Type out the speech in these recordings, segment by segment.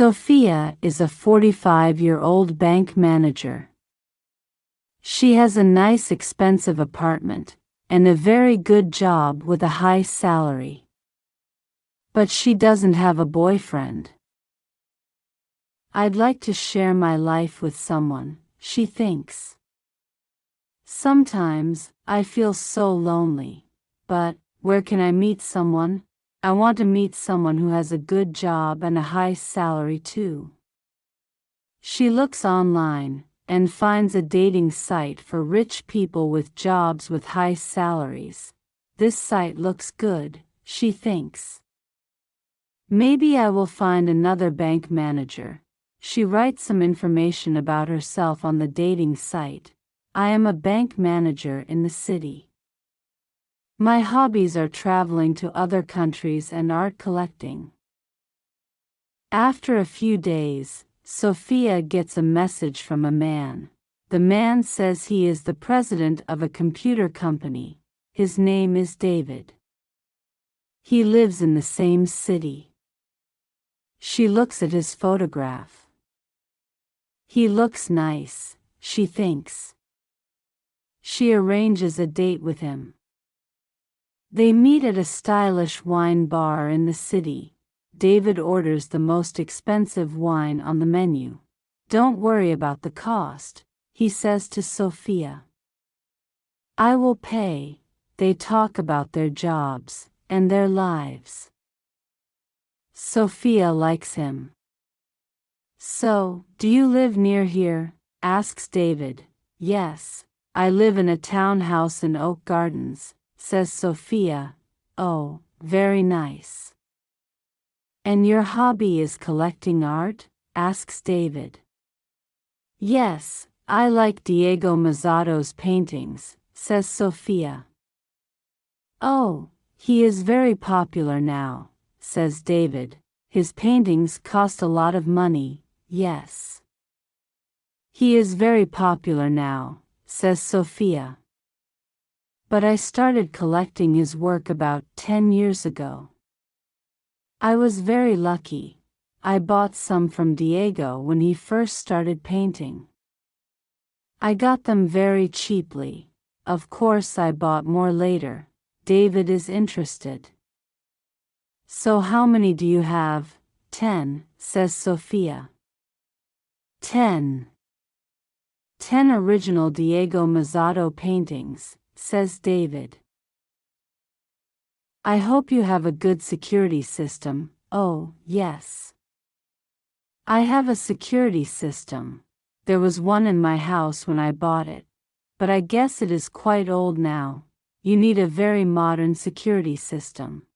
Sophia is a 45-year-old bank manager. She has a nice expensive apartment and a very good job with a high salary. But she doesn't have a boyfriend. I'd like to share my life with someone, she thinks. Sometimes I feel so lonely, but where can I meet someone? I want to meet someone who has a good job and a high salary too. She looks online and finds a dating site for rich people with jobs with high salaries. This site looks good, she thinks. Maybe I will find another bank manager. She writes some information about herself on the dating site. I am a bank manager in the city. My hobbies are traveling to other countries and art collecting. After a few days, Sophia gets a message from a man. The man says he is the president of a computer company. His name is David. He lives in the same city. She looks at his photograph. He looks nice, she thinks. She arranges a date with him. They meet at a stylish wine bar in the city. David orders the most expensive wine on the menu. Don't worry about the cost, he says to Sophia. I will pay. They talk about their jobs and their lives. Sophia likes him. So, do you live near here? Asks David. Yes, I live in a townhouse in Oak Gardens, says Sophia. Oh, very nice. And your hobby is collecting art? Asks David. Yes, I like Diego Mazzato's paintings, says Sophia. Oh, he is very popular now, says David. His paintings cost a lot of money, yes. He is very popular now, says Sophia. But I started collecting his work about 10 years ago. I was very lucky. I bought some from Diego when he first started painting. I got them very cheaply. Of course I bought more later. David is interested. So how many do you have? 10, says Sophia. 10. 10 original Diego Mazzato paintings, says David. I hope you have a good security system. Oh, yes. I have a security system. There was one in my house when I bought it, but I guess it is quite old now. You need a very modern security system.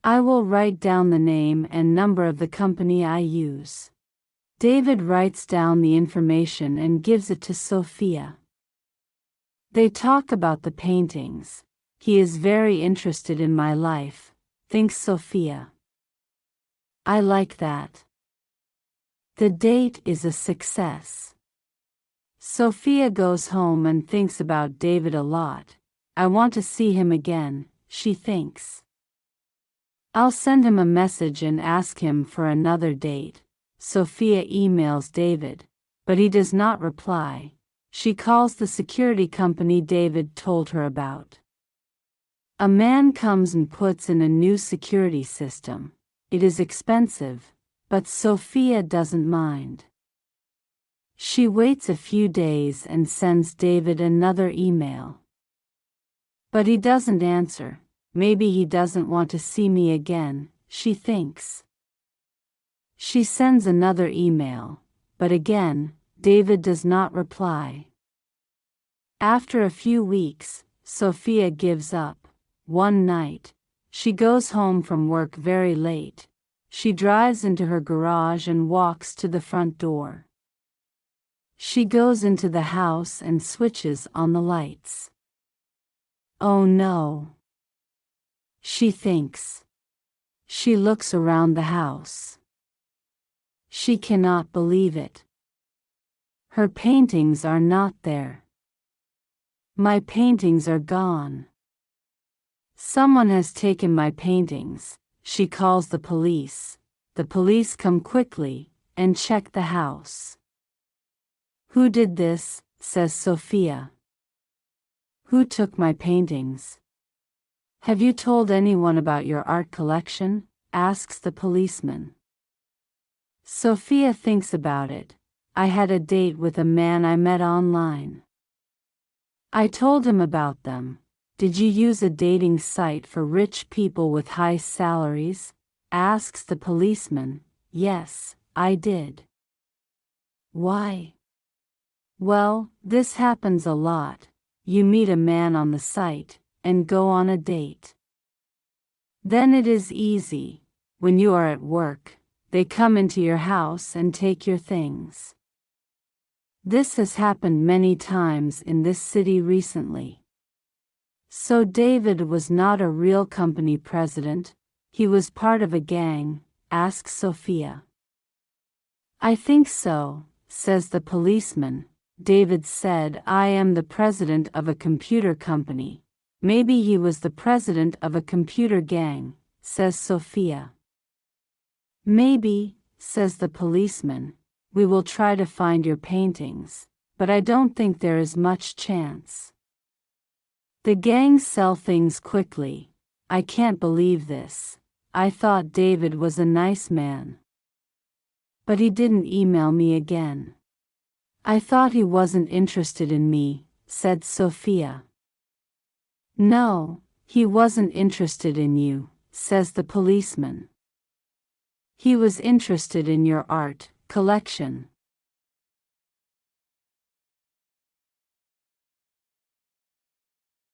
I will write down the name and number of the company I use. David writes down the information and gives it to Sophia. They talk about the paintings. He is very interested in my life, thinks Sophia. I like that. The date is a success. Sophia goes home and thinks about David a lot. I want to see him again, she thinks. I'll send him a message and ask him for another date. Sophia emails David, but he does not reply. She calls the security company David told her about. A man comes and puts in a new security system. It is expensive, but Sophia doesn't mind. She waits a few days and sends David another email. But he doesn't answer. Maybe he doesn't want to see me again, she thinks. She sends another email, but again, David does not reply. After a few weeks, Sophia gives up. One night, she goes home from work very late. She drives into her garage and walks to the front door. She goes into the house and switches on the lights. Oh no, she thinks. She looks around the house. She cannot believe it. Her paintings are not there. My paintings are gone. Someone has taken my paintings. She calls the police. the police come quickly and check the house. Who did this? Says Sophia. Who took my paintings? Have you told anyone about your art collection? Asks the policeman. Sophia thinks about it. I had a date with a man I met online. I told him about them. Did you use a dating site for rich people with high salaries? Asks the policeman. Yes, I did. Why? Well, this happens a lot. You meet a man on the site and go on a date. Then it is easy. When you are at work, they come into your house and take your things. This has happened many times in this city recently. So David was not a real company president, he was part of a gang? Asks Sophia. I think so, says the policeman. David said, I am the president of a computer company. Maybe he was the president of a computer gang, says Sophia. Maybe, says the policeman. We will try to find your paintings, but I don't think there is much chance. The gangs sell things quickly. I can't believe this. I thought David was a nice man. But he didn't email me again. I thought he wasn't interested in me, said Sophia. No, he wasn't interested in you, says the policeman. He was interested in your art collection.